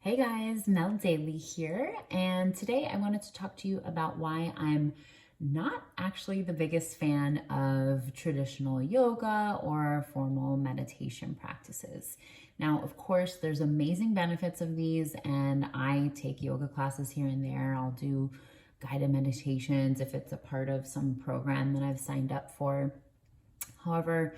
Hey guys, Mel Daly here, and today I wanted to talk to you about why I'm not actually the biggest fan of traditional yoga or formal meditation practices. Now, of course, there's amazing benefits of these, and I take yoga classes here and there. I'll do guided meditations if it's a part of some program that I've signed up for. However,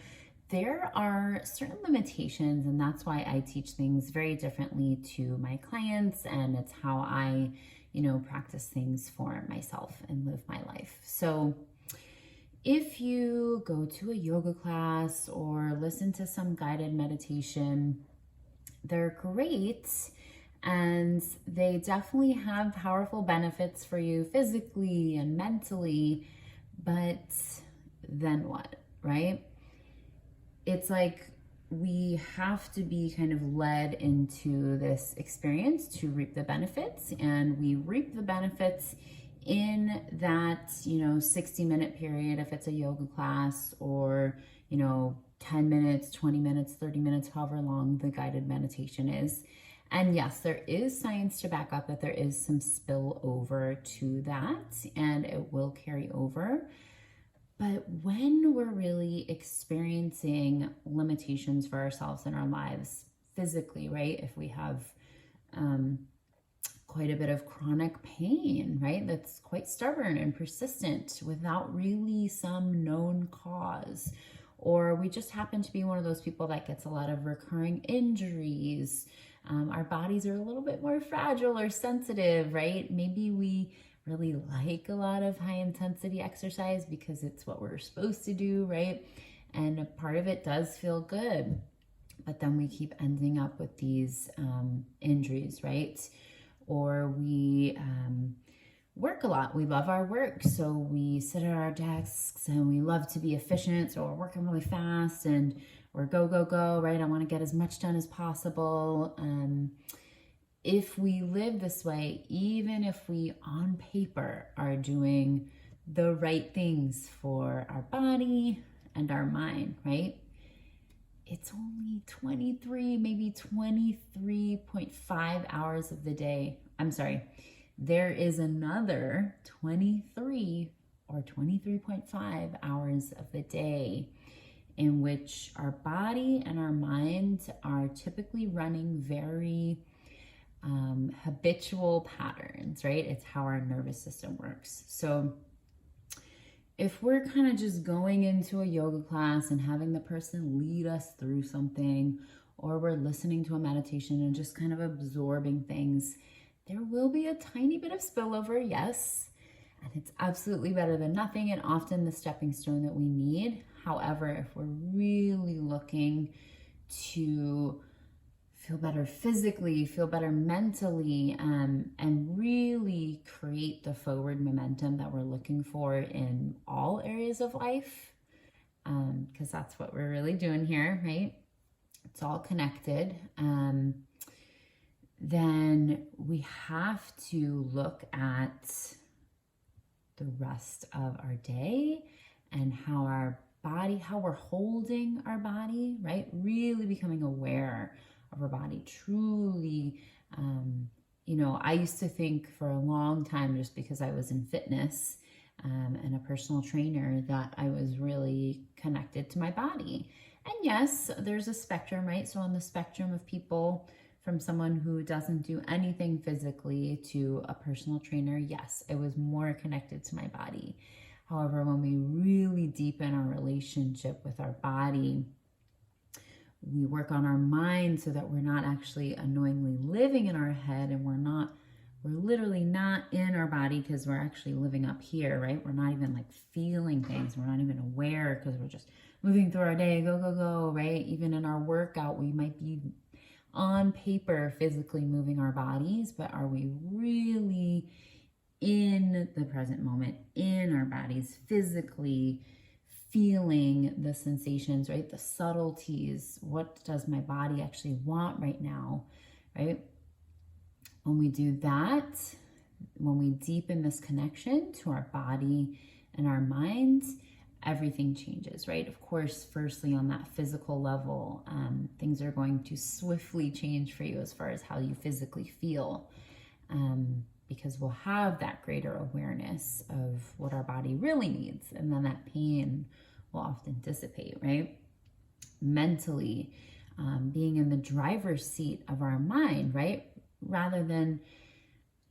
there are certain limitations, and that's why I teach things very differently to my clients, and it's how I, practice things for myself and live my life. So, if you go to a yoga class or listen to some guided meditation, they're great and they definitely have powerful benefits for you physically and mentally, but then what, right? It's like we have to be kind of led into this experience to reap the benefits, and we reap the benefits in that 60-minute period if it's a yoga class, or 10 minutes, 20 minutes, 30 minutes, however long the guided meditation is. And yes, there is science to back up that there is some spillover to that, and it will carry over. But when we're really experiencing limitations for ourselves in our lives physically, right? If we have quite a bit of chronic pain, right? That's quite stubborn and persistent without really some known cause. Or we just happen to be one of those people that gets a lot of recurring injuries. Our bodies are a little bit more fragile or sensitive, right? Maybe we really like a lot of high intensity exercise because it's what we're supposed to do, right? And a part of it does feel good, but then we keep ending up with these injuries, right? Or we work a lot. We love our work, so we sit at our desks and we love to be efficient, so we're working really fast and we're go, go, go, right? I want to get as much done as possible. If we live this way, even if we on paper are doing the right things for our body and our mind, right? It's only 23, maybe 23.5 hours of the day. I'm sorry, there is another 23 or 23.5 hours of the day in which our body and our mind are typically running very habitual patterns, right? It's how our nervous system works. So if we're kind of just going into a yoga class and having the person lead us through something, or we're listening to a meditation and just kind of absorbing things, there will be a tiny bit of spillover, yes, and it's absolutely better than nothing and often the stepping stone that we need. However, if we're really looking to feel better physically, feel better mentally, and really create the forward momentum that we're looking for in all areas of life, because that's what we're really doing here, right? It's all connected. Then we have to look at the rest of our day and how our body, how we're holding our body, right? Really becoming aware of our body, truly. I used to think for a long time, just because I was in fitness and a personal trainer, that I was really connected to my body. And yes, there's a spectrum, right? So on the spectrum of people, from someone who doesn't do anything physically to a personal trainer, yes, it was more connected to my body. However, when we really deepen our relationship with our body, we work on our mind so that we're not actually annoyingly living in our head, and we're literally not in our body because we're actually living up here, right? We're not even like feeling things. We're not even aware because we're just moving through our day, go, go, go, right? Even in our workout, we might be on paper physically moving our bodies, but are we really in the present moment, in our bodies, physically feeling the sensations, right? The subtleties. What does my body actually want right now, right? When we do that, when we deepen this connection to our body and our minds, everything changes, right? Of course, firstly, on that physical level, things are going to swiftly change for you as far as how you physically feel, because we'll have that greater awareness of what our body really needs, and then that pain will often dissipate, right? Mentally, being in the driver's seat of our mind, right? Rather than,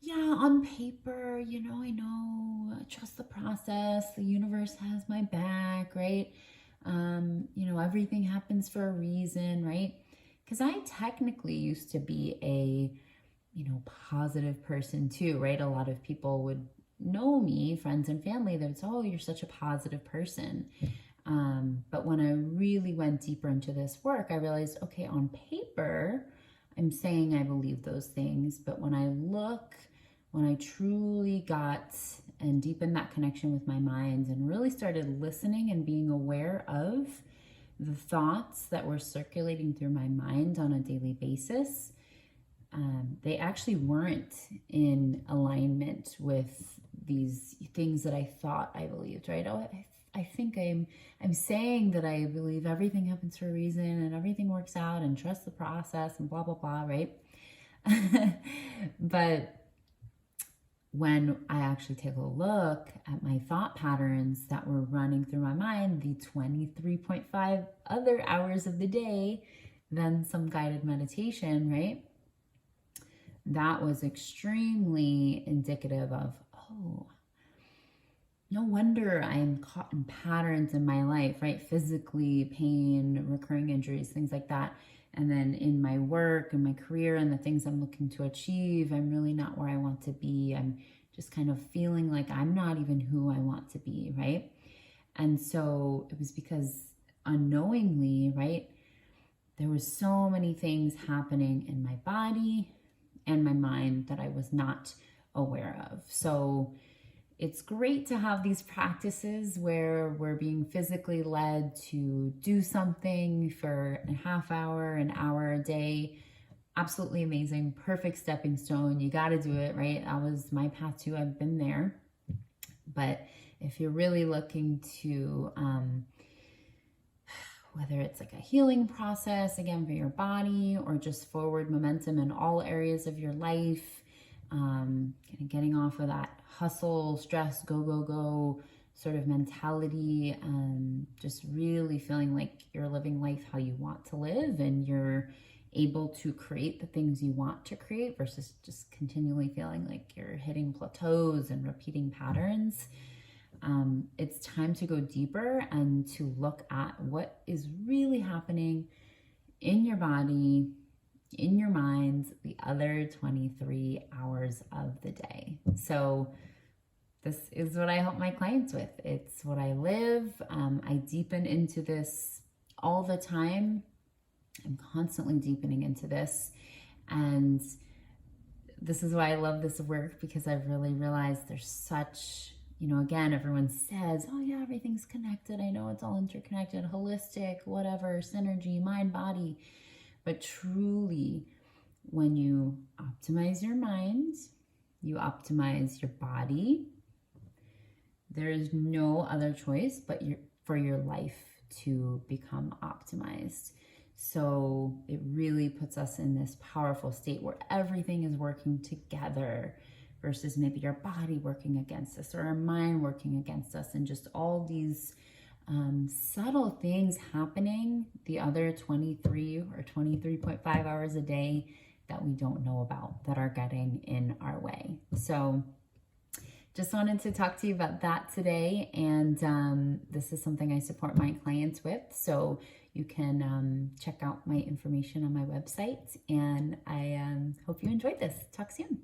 yeah, on paper, I know, trust the process, the universe has my back, right? Everything happens for a reason, right? Because I technically used to be a, positive person too, right? A lot of people would know me, friends and family, they would say, oh, you're such a positive person. But when I really went deeper into this work, I realized, okay, on paper, I'm saying I believe those things, but when I truly got and deepened that connection with my mind and really started listening and being aware of the thoughts that were circulating through my mind on a daily basis, they actually weren't in alignment with these things that I thought I believed, right? Oh, I think I'm saying that I believe everything happens for a reason and everything works out and trust the process and blah, blah, blah, right? But when I actually take a look at my thought patterns that were running through my mind, the 23.5 other hours of the day, then some guided meditation, right? That was extremely indicative of, oh, no wonder I'm caught in patterns in my life, right? Physically, pain, recurring injuries, things like that. And then in my work and my career and the things I'm looking to achieve, I'm really not where I want to be. I'm just kind of feeling like I'm not even who I want to be, right? And so it was because unknowingly, right, there was so many things happening in my body and my mind that I was not aware of. So it's great to have these practices where we're being physically led to do something for a half hour, an hour a day. Absolutely amazing. Perfect stepping stone. You got to do it, right? That was my path too. I've been there. But if you're really looking to, whether it's like a healing process, again, for your body, or just forward momentum in all areas of your life, kind of getting off of that hustle, stress, go, go, go sort of mentality, just really feeling like you're living life how you want to live and you're able to create the things you want to create versus just continually feeling like you're hitting plateaus and repeating patterns. It's time to go deeper and to look at what is really happening in your body, in your mind, the other 23 hours of the day. So this is what I help my clients with. It's what I live. I deepen into this all the time. I'm constantly deepening into this. And this is why I love this work, because I've really realized there's such, again, everyone says, oh yeah, everything's connected. I know it's all interconnected, holistic, whatever, synergy, mind, body. But truly, when you optimize your mind, you optimize your body, there is no other choice but for your life to become optimized. So it really puts us in this powerful state where everything is working together versus maybe your body working against us or our mind working against us, and just all these subtle things happening the other 23 or 23.5 hours a day that we don't know about, that are getting in our way. So just wanted to talk to you about that today. And this is something I support my clients with. So you can check out my information on my website. And I hope you enjoyed this. Talk soon.